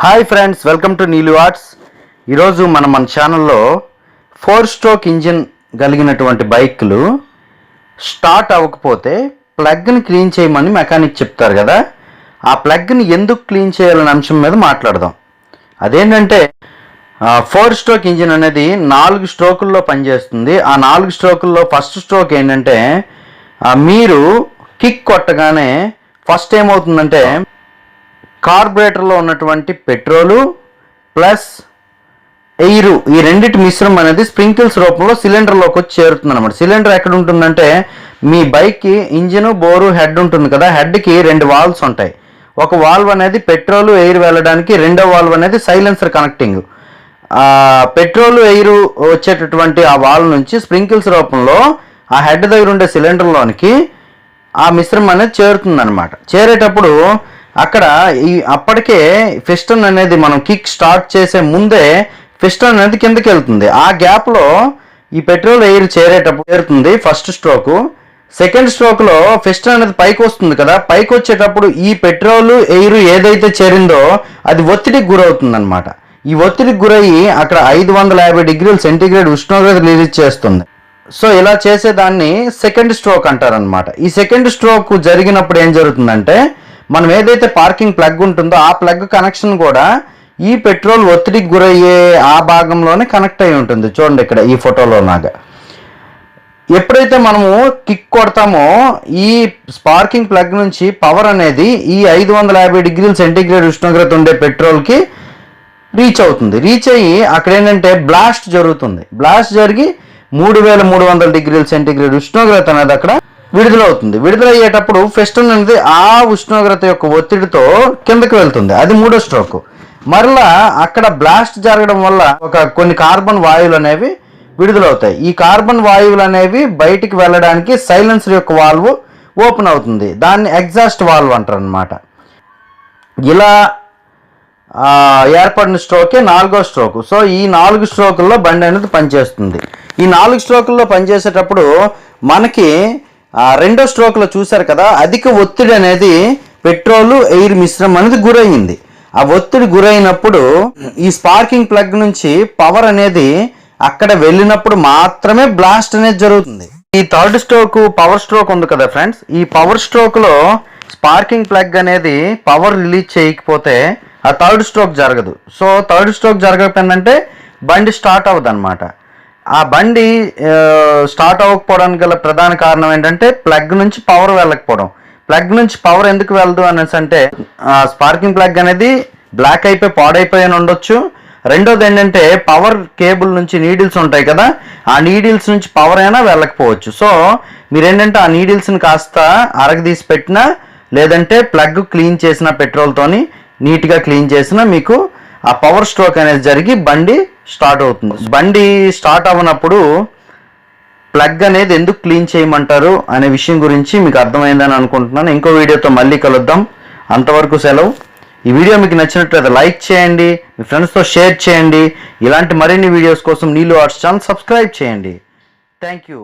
Hi friends, welcome to Neelu arts. ఈరోజు మన ఛానల్లో 4 స్ట్రోక్ ఇంజిన్ కలిగినటువంటి బైక్లు స్టార్ట్ అవ్వకపోతే ప్లగ్ని క్లీన్ చేయమని మెకానిక్ చెప్తారు కదా, ఆ ప్లగ్ని ఎందుకు క్లీన్ చేయాలనే అంశం మీద మాట్లాడదాం. అదేంటంటే 4 స్ట్రోక్ ఇంజిన్ అనేది 4 స్ట్రోకుల్లో పనిచేస్తుంది. ఆ 4 స్ట్రోకుల్లో ఫస్ట్ స్ట్రోక్ ఏంటంటే, మీరు కిక్ కొట్టగానే ఫస్ట్ ఏమవుతుందంటే కార్బొరేటర్లో ఉన్నటువంటి పెట్రోలు ప్లస్ ఎయిర్, ఈ రెండింటి మిశ్రమం అనేది స్ప్రింకిల్స్ రూపంలో సిలిండర్లోకి వచ్చి చేరుతుంది అనమాట. సిలిండర్ ఎక్కడ ఉంటుందంటే, మీ బైక్కి ఇంజిన్, బోరు, హెడ్ ఉంటుంది కదా, హెడ్కి 2 వాల్వ్స్ ఉంటాయి. ఒక వాల్వ్ అనేది పెట్రోలు, ఎయిర్ వెళ్ళడానికి, రెండో వాల్వ్ అనేది సైలెన్సర్ కనెక్టింగ్. పెట్రోలు, ఎయిర్ వచ్చేటటువంటి ఆ వాల్వ్ నుంచి స్ప్రింకిల్స్ రూపంలో ఆ హెడ్ దగ్గర ఉండే సిలిండర్లోనికి ఆ మిశ్రమం అనేది చేరుతుందన్నమాట. చేరేటప్పుడు అక్కడ అప్పటికే పిస్టన్ అనేది మనం కిక్ స్టార్ట్ చేసే ముందే పిస్టన్ అనేది కిందకి వెళ్తుంది. ఆ గ్యాప్లో ఈ పెట్రోల్, ఎయిర్ చేరుతుంది ఫస్ట్ స్ట్రోకు. సెకండ్ స్ట్రోక్లో పిస్టన్ అనేది పైకి వస్తుంది కదా, పైకి వచ్చేటప్పుడు ఈ పెట్రోల్, ఎయిర్ ఏదైతే చేరిందో అది ఒత్తిడికి గురవుతుంది అనమాట. ఈ ఒత్తిడికి గురయ్యి అక్కడ 550 డిగ్రీల సెంటీగ్రేడ్ ఉష్ణోగ్రత రిలీజ్ చేస్తుంది. సో ఇలా చేసేదాన్ని సెకండ్ స్ట్రోక్ అంటారనమాట. ఈ సెకండ్ స్ట్రోక్ జరిగినప్పుడు ఏం జరుగుతుందంటే, మనం ఏదైతే పార్కింగ్ ప్లగ్ ఉంటుందో ఆ ప్లగ్ కనెక్షన్ కూడా ఈ పెట్రోల్ ఒత్తిడికి గురయ్యే ఆ భాగంలోనే కనెక్ట్ అయి ఉంటుంది. చూడండి ఇక్కడ ఈ ఫోటోలో లాగా. ఎప్పుడైతే మనము కిక్ కొడతామో ఈ స్పార్కింగ్ ప్లగ్ నుంచి పవర్ అనేది ఈ 550 డిగ్రీల సెంటీగ్రేడ్ ఉష్ణోగ్రత ఉండే పెట్రోల్కి రీచ్ అవుతుంది. రీచ్ అయ్యి అక్కడ ఏంటంటే బ్లాస్ట్ జరుగుతుంది. బ్లాస్ట్ జరిగి 3300 డిగ్రీల సెంటీగ్రేడ్ ఉష్ణోగ్రత అనేది అక్కడ విడుదలవుతుంది. విడుదలయ్యేటప్పుడు పిస్టన్ అనేది ఆ ఉష్ణోగ్రత యొక్క ఒత్తిడితో కిందకి వెళ్తుంది. అది 3వ స్ట్రోక్. మరలా అక్కడ బ్లాస్ట్ జరగడం వల్ల కొన్ని కార్బన్ వాయువులు అనేవి విడుదలవుతాయి. ఈ కార్బన్ వాయువులు అనేవి బయటికి వెళ్ళడానికి సైలెన్సర్ యొక్క వాల్వ్ ఓపెన్ అవుతుంది. దాన్ని ఎగ్జాస్ట్ వాల్వ్ అంటారు అనమాట. ఇలా ఏర్పడిన స్ట్రోకే 4వ స్ట్రోక్. సో ఈ 4 స్ట్రోకుల్లో బండి అనేది పనిచేస్తుంది. ఈ 4 స్ట్రోకుల్లో పనిచేసేటప్పుడు మనకి రెండో స్ట్రోక్లో చూశారు కదా, అధిక ఒత్తిడి అనేది పెట్రోలు, ఎయిర్ మిశ్రమం అనేది గురయ్యింది. ఆ ఒత్తిడి గురైనప్పుడు ఈ స్పార్కింగ్ ప్లగ్ నుంచి పవర్ అనేది అక్కడ వెళ్ళినప్పుడు మాత్రమే బ్లాస్ట్ అనేది జరుగుతుంది. ఈ థర్డ్ స్ట్రోక్ పవర్ స్ట్రోక్ ఉంది కదా ఫ్రెండ్స్, ఈ పవర్ స్ట్రోక్లో స్పార్కింగ్ ప్లగ్ అనేది పవర్ రిలీజ్ చేయకపోతే ఆ థర్డ్ స్ట్రోక్ జరగదు. సో థర్డ్ స్ట్రోక్ జరగకపోయిందంటే బండి స్టార్ట్ అవ్వదు అనమాట. ఆ బండి స్టార్ట్ అవ్వకపోవడానికి గల ప్రధాన కారణం ఏంటంటే ప్లగ్ నుంచి పవర్ వెళ్ళకపోవడం. ప్లగ్ నుంచి పవర్ ఎందుకు వెళ్ళదు అనేసి అంటే, స్పార్కింగ్ ప్లగ్ అనేది బ్లాక్ అయిపోయి పాడైపోయి ఉండొచ్చు. రెండోది ఏంటంటే పవర్ కేబుల్ నుంచి నీడిల్స్ ఉంటాయి కదా, ఆ నీడిల్స్ నుంచి పవర్ అయినా వెళ్ళకపోవచ్చు. సో మీరేంటంటే ఆ నీడిల్స్ని కాస్త అరగదీసి పెట్టినా, లేదంటే ప్లగ్ క్లీన్ చేసిన పెట్రోల్తోని నీట్గా క్లీన్ చేసినా మీకు ఆ పవర్ స్ట్రోక్ అనేది జరిగి బండి స్టార్ట్ అవుతుంది. బండి స్టార్ట్ అవ్వనప్పుడు ప్లగ్ అనేది ఎందుకు క్లీన్ చేయమంటారు అనే విషయం గురించి మీకు అర్థమైందని అనుకుంటున్నాను. ఇంకో వీడియోతో మళ్ళీ కలుద్దాం. అంతవరకు సెలవు. ఈ వీడియో మీకు నచ్చినట్లయితే లైక్ చేయండి, మీ ఫ్రెండ్స్తో షేర్ చేయండి. ఇలాంటి మరిన్ని వీడియోస్ కోసం నీలు ఆర్ట్స్ ఛానల్ సబ్స్క్రైబ్ చేయండి. Thank you.